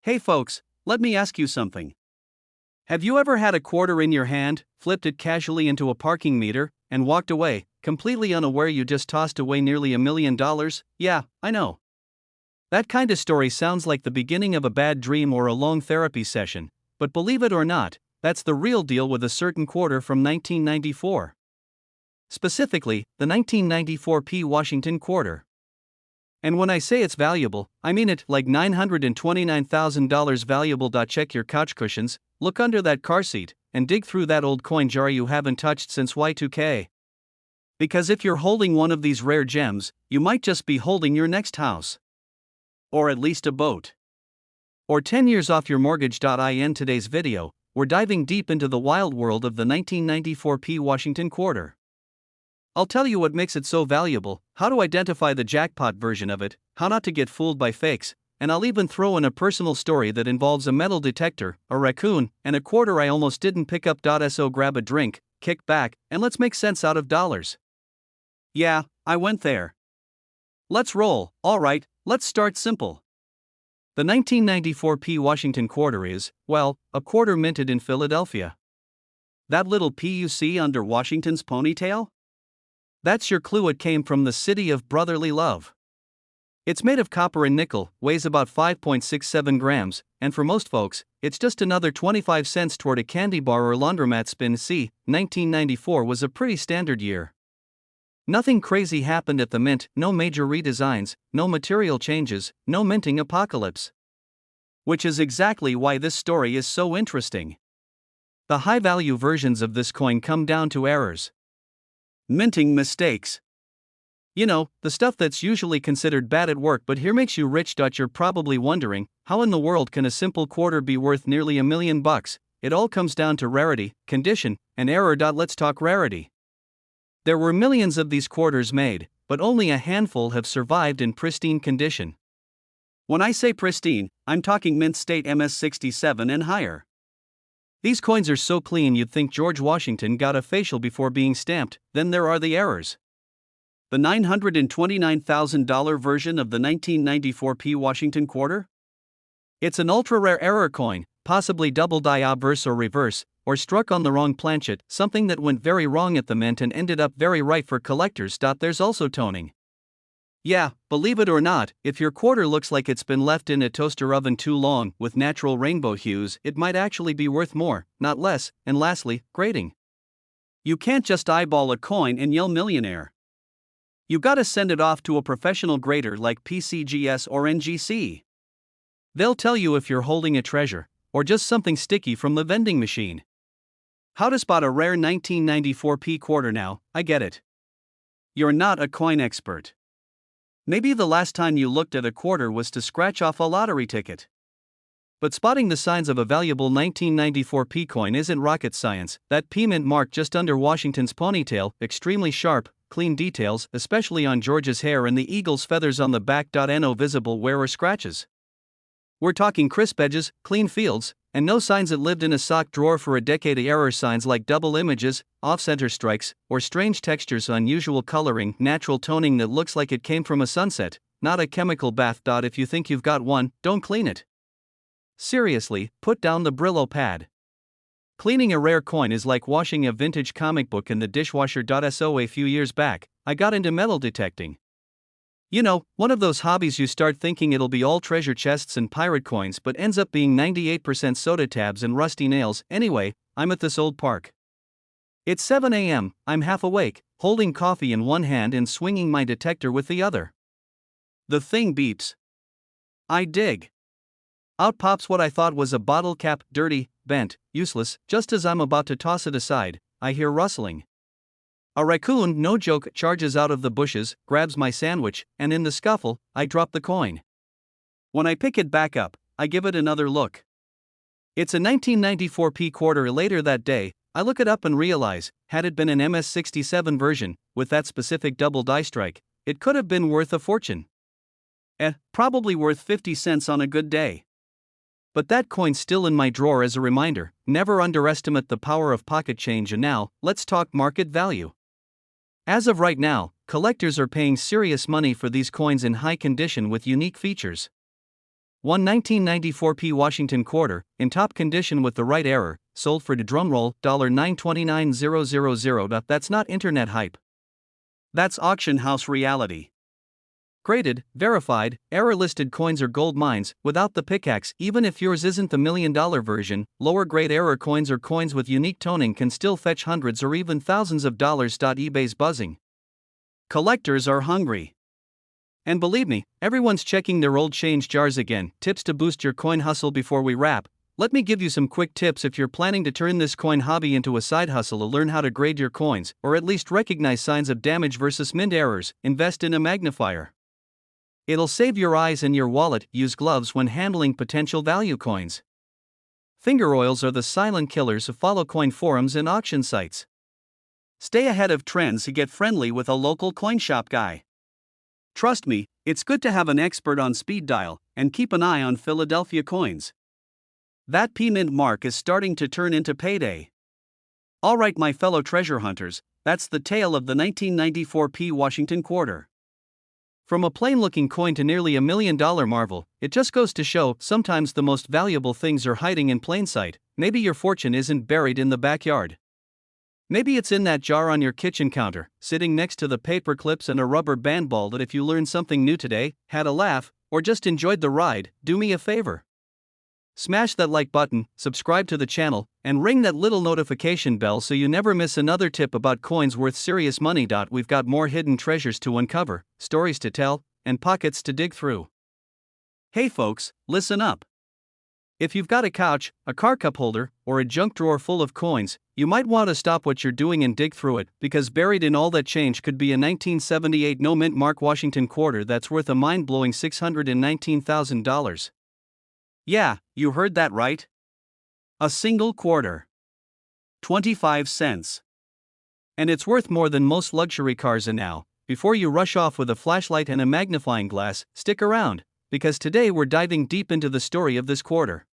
Hey folks, let me ask you something. Have you ever had a quarter in your hand, flipped it casually into a parking meter, and walked away, completely unaware you just tossed away nearly $1 million? Yeah, I know. That kind of story sounds like the beginning of a bad dream or a long therapy session, but believe it or not, that's the real deal with a certain quarter from 1994. Specifically, the 1994 P. Washington quarter. And when I say it's valuable, I mean it, like $929,000 valuable. Check your couch cushions, look under that car seat, and dig through that old coin jar you haven't touched since Y2K. Because if you're holding one of these rare gems, you might just be holding your next house. Or at least a boat. Or 10 years off your mortgage. In today's video, we're diving deep into the wild world of the 1994 P. Washington quarter. I'll tell you what makes it so valuable, how to identify the jackpot version of it, how not to get fooled by fakes, and I'll even throw in a personal story that involves a metal detector, a raccoon, and a quarter I almost didn't pick up. So grab a drink, kick back, and let's make sense out of dollars. Yeah, I went there. Let's roll. Alright, let's start simple. The 1994 P. Washington quarter is, well, a quarter minted in Philadelphia. That little P you see under Washington's ponytail? That's your clue. It came from the city of brotherly love. It's made of copper and nickel, weighs about 5.67 grams, and for most folks, it's just another 25 cents toward a candy bar or laundromat spin. 1994 was a pretty standard year. Nothing crazy happened at the mint, no major redesigns, no material changes, no minting apocalypse. Which is exactly why this story is so interesting. The high-value versions of this coin come down to errors. Minting mistakes. You know, the stuff that's usually considered bad at work but here makes you rich. You're probably wondering, how in the world can a simple quarter be worth nearly $1 million? It all comes down to rarity, condition, and error. Let's talk rarity. There were millions of these quarters made, but only a handful have survived in pristine condition. When I say pristine, I'm talking mint state MS67 and higher. These coins are so clean you'd think George Washington got a facial before being stamped. Then there are the errors. The $929,000 version of the 1994 P. Washington quarter? It's an ultra-rare error coin, possibly double die obverse or reverse, or struck on the wrong planchet, something that went very wrong at the mint and ended up very right for collectors. There's also toning. Yeah, believe it or not, if your quarter looks like it's been left in a toaster oven too long with natural rainbow hues, it might actually be worth more, not less. And lastly, grading. You can't just eyeball a coin and yell millionaire. You gotta send it off to a professional grader like PCGS or NGC. They'll tell you if you're holding a treasure, or just something sticky from the vending machine. How to spot a rare 1994 P quarter now? I get it. You're not a coin expert. Maybe the last time you looked at a quarter was to scratch off a lottery ticket. But spotting the signs of a valuable 1994 P coin isn't rocket science. That P mint mark just under Washington's ponytail, extremely sharp, clean details, especially on George's hair and the eagle's feathers on the back. No visible wear or scratches. We're talking crisp edges, clean fields, and no signs it lived in a sock drawer for a decade. Error signs like double images, off-center strikes, or strange textures, unusual coloring, natural toning that looks like it came from a sunset, not a chemical bath. If you think you've got one, don't clean it. Seriously, put down the Brillo pad. Cleaning a rare coin is like washing a vintage comic book in the dishwasher. So a few years back, I got into metal detecting. You know, one of those hobbies you start thinking it'll be all treasure chests and pirate coins but ends up being 98% soda tabs and rusty nails. Anyway, I'm at this old park. It's 7 a.m., I'm half awake, holding coffee in one hand and swinging my detector with the other. The thing beeps. I dig. Out pops what I thought was a bottle cap, dirty, bent, useless. Just as I'm about to toss it aside, I hear rustling. A raccoon, no joke, charges out of the bushes, grabs my sandwich, and in the scuffle, I drop the coin. When I pick it back up, I give it another look. It's a 1994 P quarter. Later that day, I look it up and realize, had it been an MS67 version, with that specific double die strike, it could have been worth a fortune. Probably worth 50 cents on a good day. But that coin's still in my drawer as a reminder, never underestimate the power of pocket change. And now, let's talk market value. As of right now, collectors are paying serious money for these coins in high condition with unique features. One 1994p Washington quarter, in top condition with the right error, sold for drumroll $929,000. That's not internet hype. That's auction house reality. Graded, verified, error-listed coins are gold mines, without the pickaxe. Even if yours isn't the $1 million version, lower-grade error coins or coins with unique toning can still fetch hundreds or even thousands of dollars. eBay's buzzing. Collectors are hungry. And believe me, everyone's checking their old change jars again. Tips to boost your coin hustle. Before we wrap, let me give you some quick tips if you're planning to turn this coin hobby into a side hustle or learn how to grade your coins, or at least recognize signs of damage versus mint errors. Invest in a magnifier. It'll save your eyes and your wallet. Use gloves when handling potential value coins. Finger oils are the silent killers. Follow coin forums and auction sites. Stay ahead of trends. Get friendly with a local coin shop guy. Trust me, it's good to have an expert on speed dial, and keep an eye on Philadelphia coins. That P-mint mark is starting to turn into payday. Alright, my fellow treasure hunters, that's the tale of the 1994p Washington quarter. From a plain-looking coin to nearly $1 million marvel, it just goes to show, sometimes the most valuable things are hiding in plain sight. Maybe your fortune isn't buried in the backyard. Maybe it's in that jar on your kitchen counter, sitting next to the paper clips and a rubber band ball. That if you learned something new today, had a laugh, or just enjoyed the ride, do me a favor. Smash that like button, subscribe to the channel, and ring that little notification bell so you never miss another tip about coins worth serious money. We've got more hidden treasures to uncover, stories to tell, and pockets to dig through. Hey folks, listen up. If you've got a couch, a car cup holder, or a junk drawer full of coins, you might want to stop what you're doing and dig through it, because buried in all that change could be a 1978 no-mint mark Washington quarter that's worth a mind-blowing $619,000. Yeah, you heard that right. A single quarter. 25 cents. And it's worth more than most luxury cars. And now, before you rush off with a flashlight and a magnifying glass, stick around, because today we're diving deep into the story of this quarter.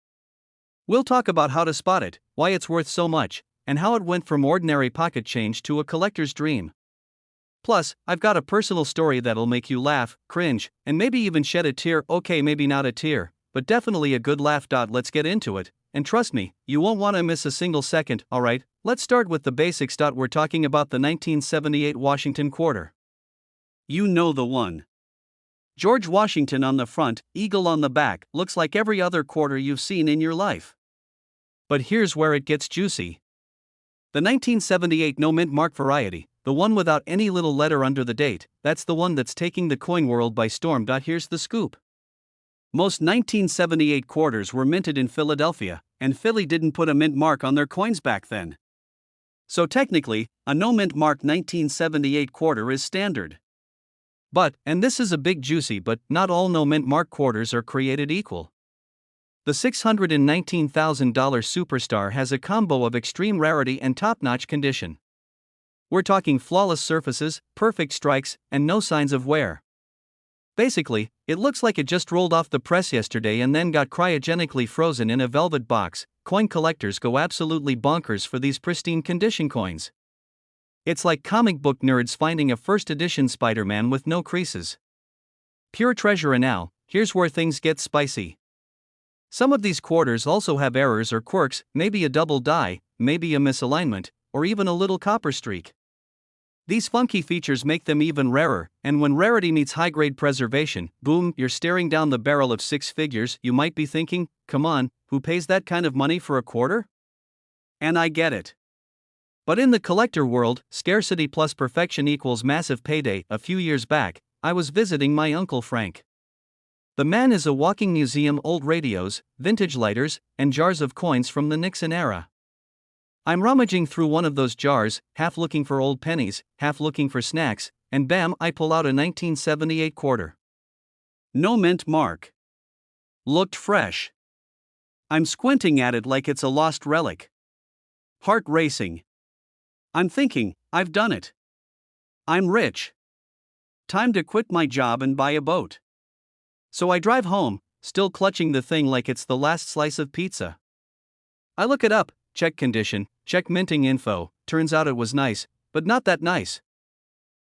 We'll talk about how to spot it, why it's worth so much, and how it went from ordinary pocket change to a collector's dream. Plus, I've got a personal story that'll make you laugh, cringe, and maybe even shed a tear. Okay, maybe not a tear, but definitely a good laugh. Let's get into it, and trust me, you won't want to miss a single second. Alright, let's start with the basics. We're talking about the 1978 Washington quarter. You know the one. George Washington on the front, eagle on the back, looks like every other quarter you've seen in your life. But here's where it gets juicy. The 1978 no-mint mark variety, the one without any little letter under the date, that's the one that's taking the coin world by storm. Here's the scoop. Most 1978 quarters were minted in Philadelphia, and Philly didn't put a mint mark on their coins back then. So technically, a no-mint mark 1978 quarter is standard. But, and this is a big juicy but, not all no-mint mark quarters are created equal. The $619,000 superstar has a combo of extreme rarity and top-notch condition. We're talking flawless surfaces, perfect strikes, and no signs of wear. Basically, it looks like it just rolled off the press yesterday and then got cryogenically frozen in a velvet box. Coin collectors go absolutely bonkers for these pristine condition coins. It's like comic book nerds finding a first edition Spider-Man with no creases. Pure treasure. And now, here's where things get spicy. Some of these quarters also have errors or quirks, maybe a double die, maybe a misalignment, or even a little copper streak. These funky features make them even rarer, and when rarity meets high-grade preservation, boom, you're staring down the barrel of six figures. You might be thinking, come on, who pays that kind of money for a quarter? And I get it. But in the collector world, scarcity plus perfection equals massive payday. A few years back, I was visiting my Uncle Frank. The man is a walking museum: old radios, vintage lighters, and jars of coins from the Nixon era. I'm rummaging through one of those jars, half looking for old pennies, half looking for snacks, and bam, I pull out a 1978 quarter. No mint mark. Looked fresh. I'm squinting at it like it's a lost relic. Heart racing. I'm thinking, I've done it. I'm rich. Time to quit my job and buy a boat. So I drive home, still clutching the thing like it's the last slice of pizza. I look it up, check condition, check minting info. Turns out it was nice, but not that nice.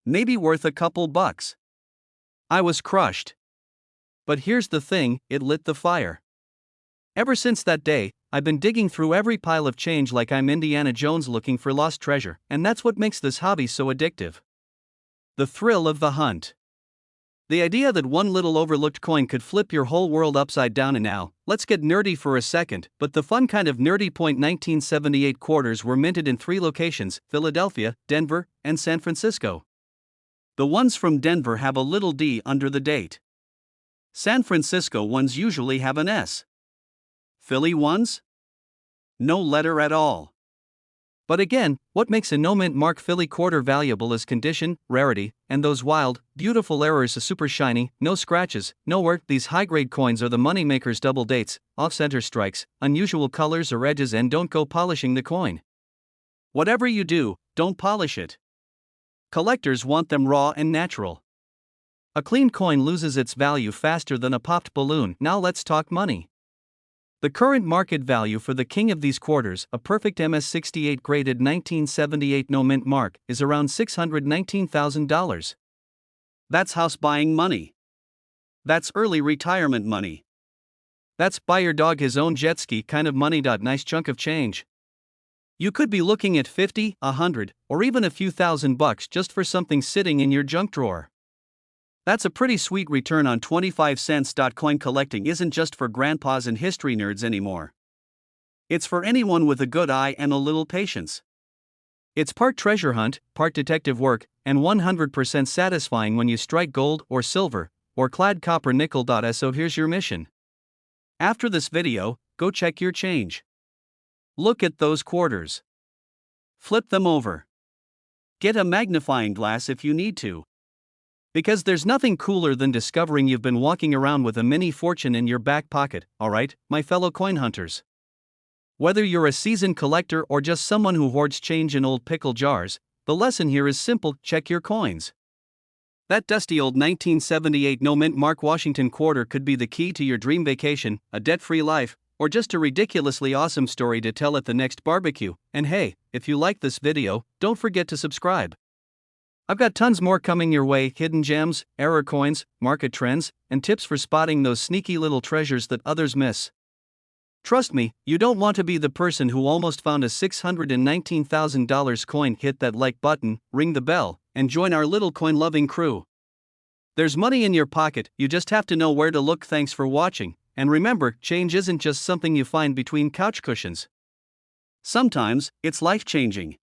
Maybe worth a couple bucks. I was crushed. But here's the thing, it lit the fire. Ever since that day, I've been digging through every pile of change like I'm Indiana Jones looking for lost treasure, and that's what makes this hobby so addictive. The thrill of the hunt. The idea that one little overlooked coin could flip your whole world upside down. And now, let's get nerdy for a second, but the fun kind of nerdy. 1978 quarters were minted in 3 locations: Philadelphia, Denver, and San Francisco. The ones from Denver have a little D under the date. San Francisco ones usually have an S. Philly ones? No letter at all. But again, what makes a no-mint mark Philly quarter valuable is condition, rarity, and those wild, beautiful errors: a super shiny, no scratches, no wear. These high-grade coins are the moneymakers. Double dates, off-center strikes, unusual colors or edges, and don't go polishing the coin. Whatever you do, don't polish it. Collectors want them raw and natural. A clean coin loses its value faster than a popped balloon. Now let's talk money. The current market value for the king of these quarters, a perfect MS-68 graded 1978 no-mint mark, is around $619,000. That's house buying money. That's early retirement money. That's buy your dog his own jet ski kind of money. Nice chunk of change. You could be looking at 50, 100, or even a few $1,000 just for something sitting in your junk drawer. That's a pretty sweet return on 25 cents. Coin collecting isn't just for grandpas and history nerds anymore. It's for anyone with a good eye and a little patience. It's part treasure hunt, part detective work, and 100% satisfying when you strike gold or silver, or clad copper nickel. So here's your mission. After this video, go check your change. Look at those quarters. Flip them over. Get a magnifying glass if you need to. Because there's nothing cooler than discovering you've been walking around with a mini fortune in your back pocket, alright, my fellow coin hunters? Whether you're a seasoned collector or just someone who hoards change in old pickle jars, the lesson here is simple: check your coins. That dusty old 1978 no-mint mark Washington quarter could be the key to your dream vacation, a debt-free life, or just a ridiculously awesome story to tell at the next barbecue. And hey, if you like this video, don't forget to subscribe. I've got tons more coming your way: hidden gems, error coins, market trends, and tips for spotting those sneaky little treasures that others miss. Trust me, you don't want to be the person who almost found a $619,000 coin. Hit that like button, ring the bell, and join our little coin-loving crew. There's money in your pocket, you just have to know where to look. Thanks for watching, and remember, change isn't just something you find between couch cushions. Sometimes, it's life-changing.